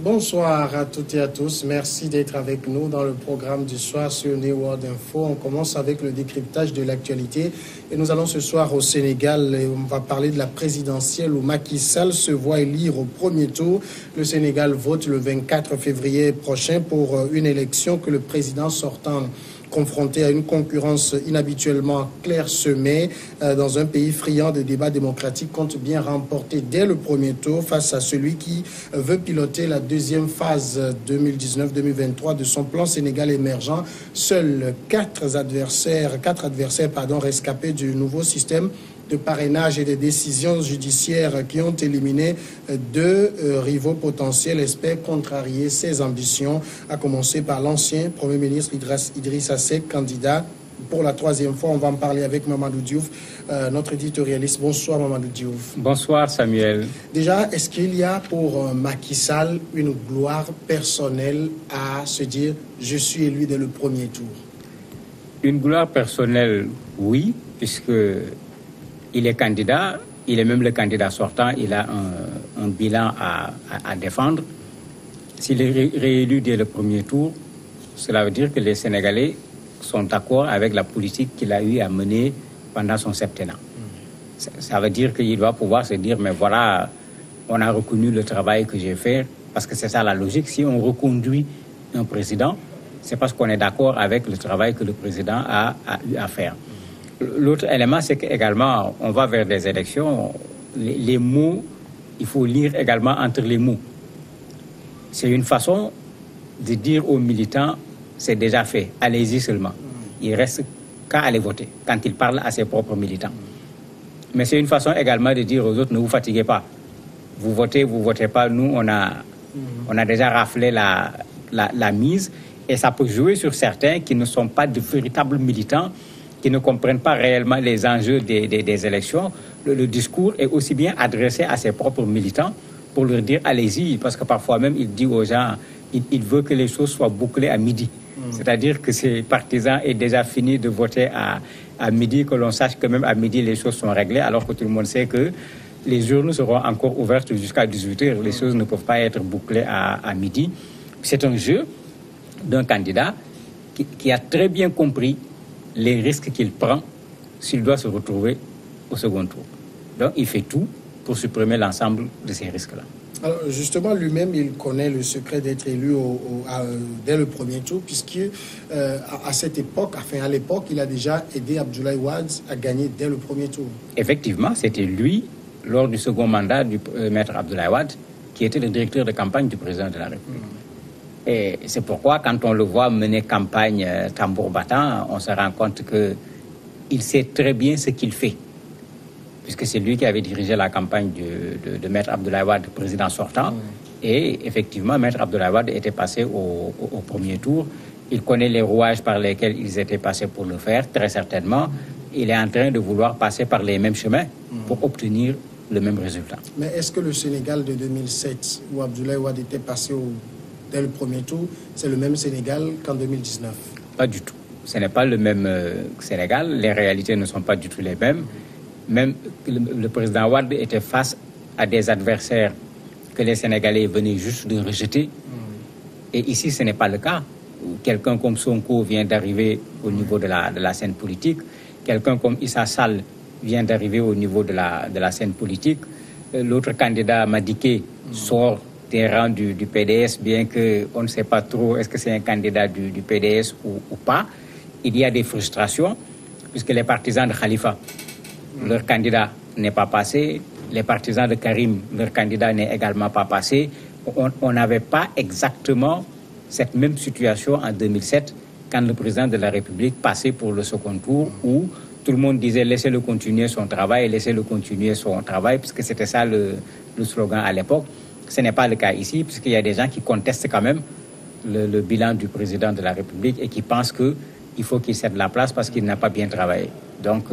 Bonsoir à toutes et à tous. Merci d'être avec nous dans le programme du soir sur New World Info. On commence avec le décryptage de l'actualité. Et nous allons ce soir au Sénégal. Et on va parler de la présidentielle où Macky Sall se voit élire au premier tour. Le Sénégal vote le 24 février prochain pour une élection que le président sortant confronté à une concurrence inhabituellement clairsemée dans un pays friand de débats démocratiques, compte bien remporter dès le premier tour face à celui qui veut piloter la deuxième phase 2019-2023 de son plan Sénégal émergent. Seuls quatre adversaires rescapés du nouveau système de parrainage et des décisions judiciaires qui ont éliminé deux rivaux potentiels espèrent contrarier ses ambitions, à commencer par l'ancien Premier ministre Idrissa Seck, candidat pour la troisième fois. On va en parler avec Mamadou Diouf, notre éditorialiste. Bonsoir Mamadou Diouf. Bonsoir Samuel. Déjà, est-ce qu'il y a pour Macky Sall une gloire personnelle à se dire « je suis élu dès le premier tour » ? Une gloire personnelle, oui, puisque il est candidat, il est même le candidat sortant, il a un bilan à défendre. S'il est réélu dès le premier tour, cela veut dire que les Sénégalais sont d'accord avec la politique qu'il a eu à mener pendant son septennat. Ça veut dire qu'il va pouvoir se dire, mais voilà, on a reconnu le travail que j'ai fait, parce que c'est ça la logique. Si on reconduit un président, c'est parce qu'on est d'accord avec le travail que le président a eu à faire. L'autre élément, c'est qu'également, on va vers des élections. Les mots, il faut lire également entre les mots. C'est une façon de dire aux militants, c'est déjà fait, allez-y seulement. Il reste qu'à aller voter, quand il parle à ses propres militants. Mais c'est une façon également de dire aux autres, ne vous fatiguez pas. Vous votez pas. Nous, on a déjà raflé la mise. Et ça peut jouer sur certains qui ne sont pas de véritables militants, qui ne comprennent pas réellement les enjeux des élections. Le discours est aussi bien adressé à ses propres militants pour leur dire allez-y, parce que parfois même il dit aux gens, il veut que les choses soient bouclées à midi. C'est-à-dire que ses partisans aient déjà fini de voter à midi, que l'on sache que même à midi les choses sont réglées, alors que tout le monde sait que les urnes seront encore ouvertes jusqu'à 18h. Les choses ne peuvent pas être bouclées à midi. C'est un jeu d'un candidat qui a très bien compris les risques qu'il prend s'il doit se retrouver au second tour. Donc, il fait tout pour supprimer l'ensemble de ces risques-là. Alors, justement, lui-même, il connaît le secret d'être élu dès le premier tour, puisque à cette époque, à l'époque, il a déjà aidé Abdoulaye Wade à gagner dès le premier tour. Effectivement, c'était lui, lors du second mandat du maître Abdoulaye Wade, qui était le directeur de campagne du président de la République. Et c'est pourquoi, quand on le voit mener campagne tambour battant, on se rend compte qu'il sait très bien ce qu'il fait. Puisque c'est lui qui avait dirigé la campagne de Maître Abdoulaye Wade, président sortant. Et effectivement, Maître Abdoulaye Wade était passé au premier tour. Il connaît les rouages par lesquels ils étaient passés pour le faire, très certainement. Il est en train de vouloir passer par les mêmes chemins pour obtenir le même résultat. Mais est-ce que le Sénégal de 2007, où Abdoulaye Wade était passé dès le premier tour, c'est le même Sénégal qu'en 2019? Pas du tout. Ce n'est pas le même Sénégal. Les réalités ne sont pas du tout les mêmes. Même le président Wade était face à des adversaires que les Sénégalais venaient juste de rejeter. Et ici, ce n'est pas le cas. Quelqu'un comme Sonko vient d'arriver au niveau de la scène politique. Quelqu'un comme Issa Sall vient d'arriver au niveau de la scène politique. L'autre candidat, Madické, sort des rangs du PDS, bien qu'on ne sait pas trop est-ce que c'est un candidat du PDS ou pas. Il y a des frustrations, puisque les partisans de Khalifa, leur candidat n'est pas passé. Les partisans de Karim, leur candidat n'est également pas passé. On n'avait pas exactement cette même situation en 2007, quand le président de la République passait pour le second tour, où tout le monde disait laissez-le continuer son travail, puisque c'était ça le slogan à l'époque. Ce n'est pas le cas ici, puisqu'il y a des gens qui contestent quand même le bilan du président de la République et qui pensent qu'il faut qu'il cède la place parce qu'il n'a pas bien travaillé. Donc,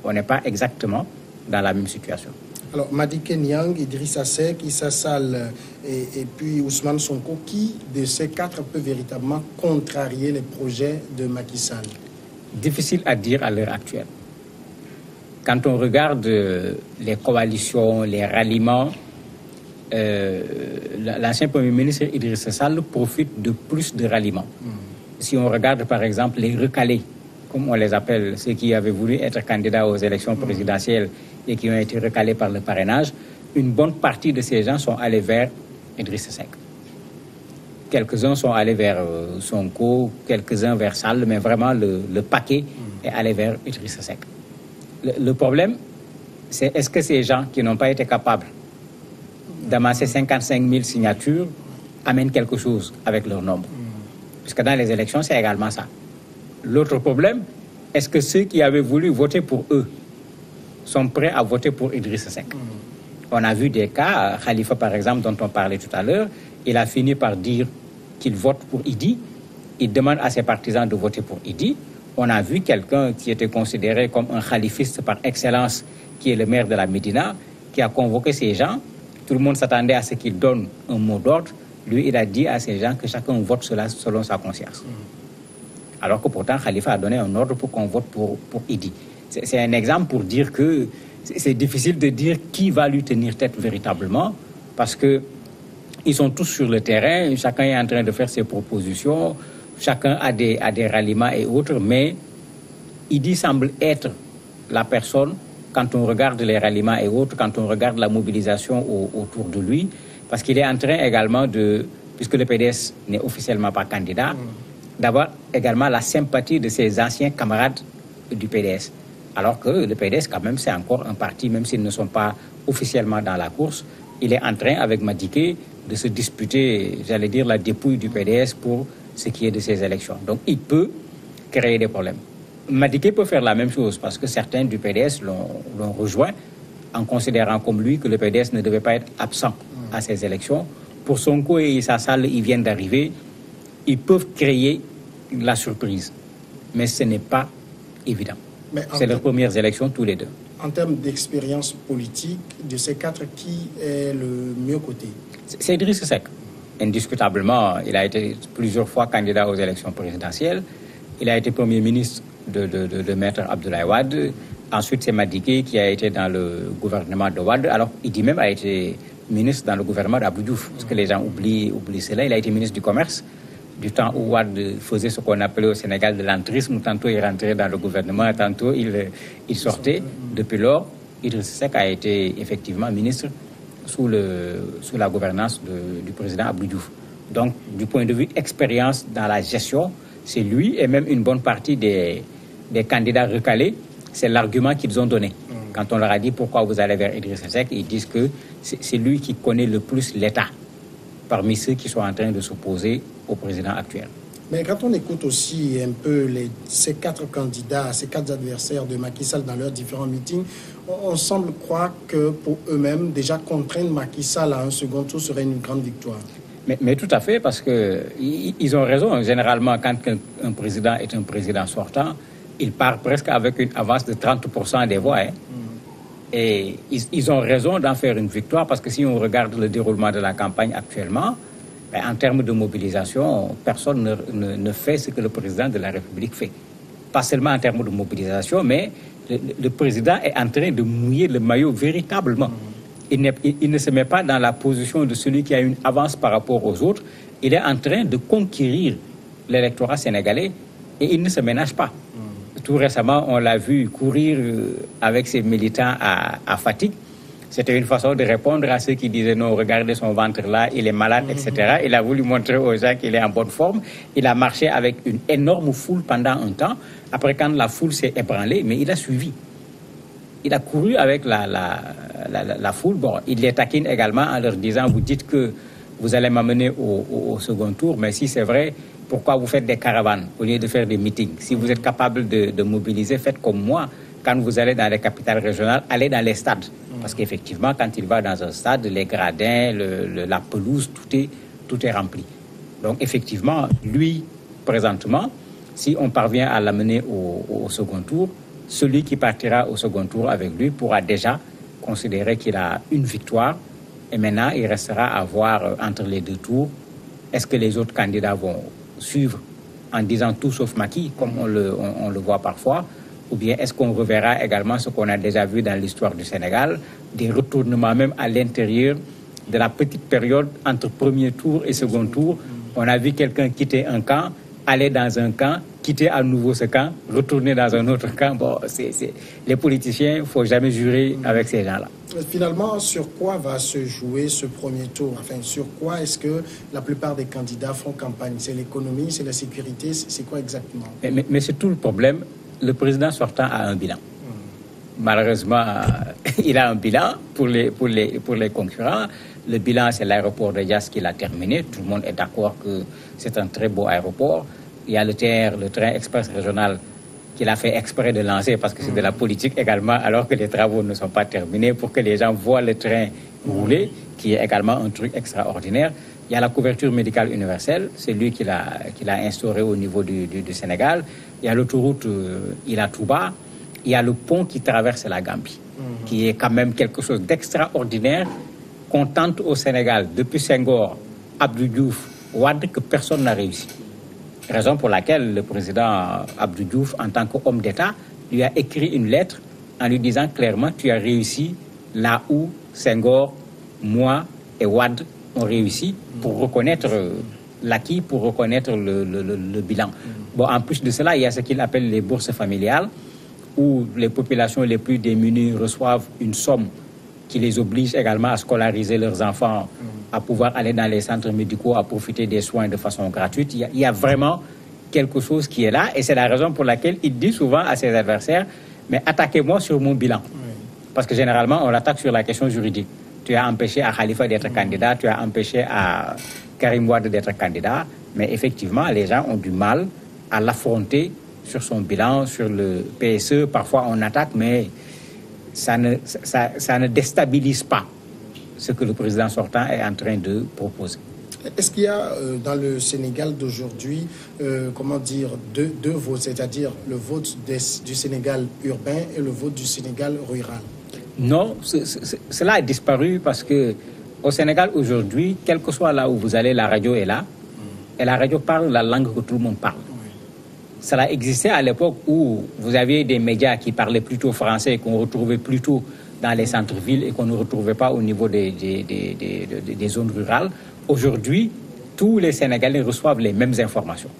on n'est pas exactement dans la même situation. Alors, Madické Niang, Idrissa Seck, Issa Sall et puis Ousmane Sonko, qui de ces quatre peut véritablement contrarier les projets de Macky Sall? Difficile à dire à l'heure actuelle. Quand on regarde les coalitions, les ralliements, l'ancien Premier ministre Idrissa Sall profite de plus de ralliements. Si on regarde par exemple les recalés, comme on les appelle, ceux qui avaient voulu être candidats aux élections présidentielles et qui ont été recalés par le parrainage, une bonne partie de ces gens sont allés vers Idrissa Seck. Quelques-uns sont allés vers Sonko, quelques-uns vers Sall, mais vraiment le paquet est allé vers Idrissa Seck. Le problème, c'est est-ce que ces gens qui n'ont pas été capables d'amasser 55 000 signatures amènent quelque chose avec leur nombre? Parce que dans les élections, c'est également ça. L'autre problème, est-ce que ceux qui avaient voulu voter pour eux sont prêts à voter pour Idrissa Seck? On a vu des cas, Khalifa par exemple, dont on parlait tout à l'heure, il a fini par dire qu'il vote pour Idi. Il demande à ses partisans de voter pour Idi. On a vu quelqu'un qui était considéré comme un khalifiste par excellence, qui est le maire de la Médina, qui a convoqué ces gens. Tout le monde s'attendait à ce qu'il donne un mot d'ordre. Lui, il a dit à ces gens que chacun vote selon sa conscience. Alors que pourtant, Khalifa a donné un ordre pour qu'on vote pour Idi. C'est un exemple pour dire que c'est difficile de dire qui va lui tenir tête véritablement, parce que ils sont tous sur le terrain, chacun est en train de faire ses propositions, chacun a des ralliements et autres, mais Idi semble être la personne, quand on regarde les ralliements et autres, quand on regarde la mobilisation autour de lui, parce qu'il est en train également de, puisque le PDS n'est officiellement pas candidat, d'avoir également la sympathie de ses anciens camarades du PDS. Alors que le PDS, quand même, c'est encore un parti, même s'ils ne sont pas officiellement dans la course, il est en train, avec Madické, de se disputer, j'allais dire, la dépouille du PDS pour ce qui est de ces élections. Donc, il peut créer des problèmes. Madické peut faire la même chose, parce que certains du PDS l'ont rejoint, en considérant comme lui que le PDS ne devait pas être absent à ces élections. Pour Sonko et Issa Sall, ils viennent d'arriver, ils peuvent créer la surprise. Mais ce n'est pas évident. C'est leurs premières élections, tous les deux. En termes d'expérience politique, de ces quatre, qui est le mieux coté? C'est Idrissa Seck. Indiscutablement, il a été plusieurs fois candidat aux élections présidentielles. Il a été Premier ministre de Maître Abdoulaye Wade. Ensuite, c'est Madické qui a été dans le gouvernement de Wade. Alors, Idi même a été ministre dans le gouvernement d'Abdou Diouf, parce que les gens oublient cela. Il a été ministre du Commerce, du temps où Wade faisait ce qu'on appelait au Sénégal de l'entrisme. Tantôt il rentrait dans le gouvernement, tantôt il sortait. Depuis lors, Idrissa Seck a été effectivement ministre sous la gouvernance du président Abdou Diouf. Donc, du point de vue expérience dans la gestion, c'est lui et même une bonne partie des candidats recalés, c'est l'argument qu'ils ont donné. Quand on leur a dit pourquoi vous allez vers Idrissa Seck, ils disent que c'est lui qui connaît le plus l'État parmi ceux qui sont en train de s'opposer au président actuel. Mais quand on écoute aussi un peu ces quatre candidats, ces quatre adversaires de Macky Sall dans leurs différents meetings, on semble croire que pour eux-mêmes, déjà contraindre Macky Sall à un second tour serait une grande victoire. Mais tout à fait, parce qu'ils ont raison. Généralement, quand un président est un président sortant, il part presque avec une avance de 30% des voix. Et ils ont raison d'en faire une victoire, parce que si on regarde le déroulement de la campagne actuellement, en termes de mobilisation, personne ne fait ce que le président de la République fait. Pas seulement en termes de mobilisation, mais le président est en train de mouiller le maillot véritablement. Il ne se met pas dans la position de celui qui a une avance par rapport aux autres. Il est en train de conquérir l'électorat sénégalais et il ne se ménage pas. Tout récemment, on l'a vu courir avec ses militants à Fatick. C'était une façon de répondre à ceux qui disaient non, regardez son ventre là, il est malade, etc. Il a voulu montrer aux gens qu'il est en bonne forme. Il a marché avec une énorme foule pendant un temps. Après, quand la foule s'est ébranlée, mais il a suivi. Il a couru avec la foule. Bon, il les taquine également en leur disant, vous dites que vous allez m'amener au second tour, mais si c'est vrai, pourquoi vous faites des caravanes au lieu de faire des meetings? Si vous êtes capable de mobiliser, faites comme moi. Quand vous allez dans les capitales régionales, allez dans les stades. Parce qu'effectivement, quand il va dans un stade, les gradins, la pelouse, tout est rempli. Donc effectivement, lui, présentement, si on parvient à l'amener au second tour, celui qui partira au second tour avec lui pourra déjà considérer qu'il a une victoire. Et maintenant, il restera à voir entre les deux tours, est-ce que les autres candidats vont suivre en disant tout sauf Macky, comme on le voit parfois, ou bien est-ce qu'on reverra également ce qu'on a déjà vu dans l'histoire du Sénégal, des retournements même à l'intérieur de la petite période entre premier tour et second tour. On a vu quelqu'un quitter un camp, aller dans un camp, quitter à nouveau ce camp, retourner dans un autre camp. Bon, les politiciens, il ne faut jamais jurer avec ces gens-là. Finalement, sur quoi va se jouer ce premier tour? Enfin, sur quoi est-ce que la plupart des candidats font campagne? C'est l'économie, c'est la sécurité, c'est quoi exactement? Mais c'est tout le problème. Le président sortant a un bilan. Malheureusement, il a un bilan pour les concurrents. Le bilan, c'est l'aéroport de Diass qu'il a terminé. Tout le monde est d'accord que c'est un très beau aéroport. Il y a le train express régional qu'il a fait exprès de lancer parce que c'est de la politique également, alors que les travaux ne sont pas terminés, pour que les gens voient le train rouler, qui est également un truc extraordinaire. Il y a la couverture médicale universelle, c'est lui qui l'a instauré au niveau du Sénégal. Il y a l'autoroute Ila Touba. Il y a le pont qui traverse la Gambie, qui est quand même quelque chose d'extraordinaire, qu'on tente au Sénégal depuis Senghor, Abdou Diouf, Wade, que personne n'a réussi. Raison pour laquelle le président Abdou Diouf, en tant qu'homme d'État, lui a écrit une lettre en lui disant clairement: tu as réussi là où Senghor, moi et Wade ont réussi, pour reconnaître l'acquis, pour reconnaître le bilan. Bon, en plus de cela, il y a ce qu'il appelle les bourses familiales, où les populations les plus démunies reçoivent une somme qui les oblige également à scolariser leurs enfants, à pouvoir aller dans les centres médicaux, à profiter des soins de façon gratuite. Il y a vraiment quelque chose qui est là, et c'est la raison pour laquelle il dit souvent à ses adversaires: mais attaquez-moi sur mon bilan. Parce que généralement, on l'attaque sur la question juridique. Tu as empêché à Khalifa d'être candidat, tu as empêché à Karim Wade d'être candidat, mais effectivement, les gens ont du mal à l'affronter sur son bilan, sur le PSE. Parfois on attaque, mais ça ne déstabilise pas ce que le président sortant est en train de proposer. Est-ce qu'il y a dans le Sénégal d'aujourd'hui, deux votes, c'est-à-dire le vote du Sénégal urbain et le vote du Sénégal rural? Non, cela a disparu parce que au Sénégal aujourd'hui, quel que soit là où vous allez, la radio est là, et la radio parle la langue que tout le monde parle. Cela existait à l'époque où vous aviez des médias qui parlaient plutôt français, qu'on retrouvait plutôt dans les centres-villes et qu'on ne retrouvait pas au niveau des zones rurales. Aujourd'hui, tous les Sénégalais reçoivent les mêmes informations.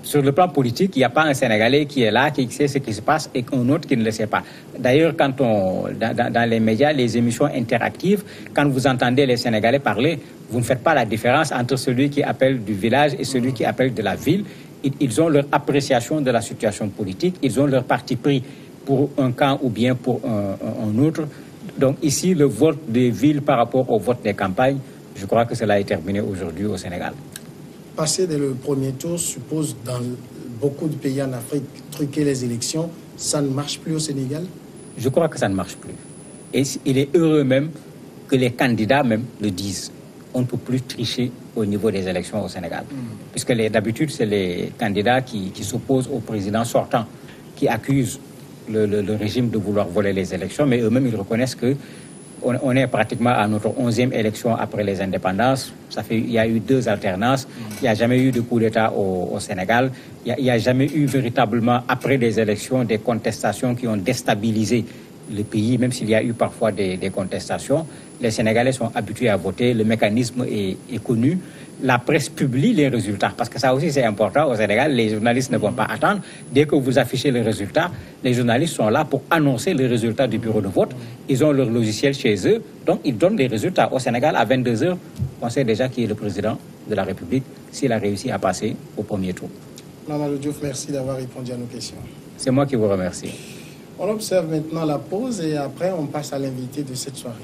Sur le plan politique, il n'y a pas un Sénégalais qui est là, qui sait ce qui se passe, et un autre qui ne le sait pas. D'ailleurs, dans les médias, les émissions interactives, quand vous entendez les Sénégalais parler, vous ne faites pas la différence entre celui qui appelle du village et celui qui appelle de la ville. Ils ont leur appréciation de la situation politique, ils ont leur parti pris pour un camp ou bien pour un autre. Donc ici, le vote des villes par rapport au vote des campagnes, je crois que cela est terminé aujourd'hui au Sénégal. Passer dès le premier tour suppose, dans beaucoup de pays en Afrique, truquer les élections. Ça ne marche plus au Sénégal? Je crois que ça ne marche plus. Et il est heureux même que les candidats même le disent. On ne peut plus tricher au niveau des élections au Sénégal. Puisque d'habitude, c'est les candidats qui s'opposent au président sortant, qui accusent le régime de vouloir voler les élections, mais eux-mêmes, ils reconnaissent qu'on est pratiquement à notre 11e élection après les indépendances. Il y a eu 2 alternances, il n'y a jamais eu de coup d'État au Sénégal, il n'y a jamais eu véritablement, après les élections, des contestations qui ont déstabilisé le pays, même s'il y a eu parfois des contestations. Les Sénégalais sont habitués à voter, le mécanisme est connu. La presse publie les résultats, parce que ça aussi c'est important au Sénégal, les journalistes ne vont pas attendre. Dès que vous affichez les résultats, les journalistes sont là pour annoncer les résultats du bureau de vote. Ils ont leur logiciel chez eux, donc ils donnent les résultats. Au Sénégal, à 22h, on sait déjà qui est le président de la République, s'il a réussi à passer au premier tour. Mamadou Diouf, merci d'avoir répondu à nos questions. C'est moi qui vous remercie. On observe maintenant la pause et après on passe à l'invité de cette soirée.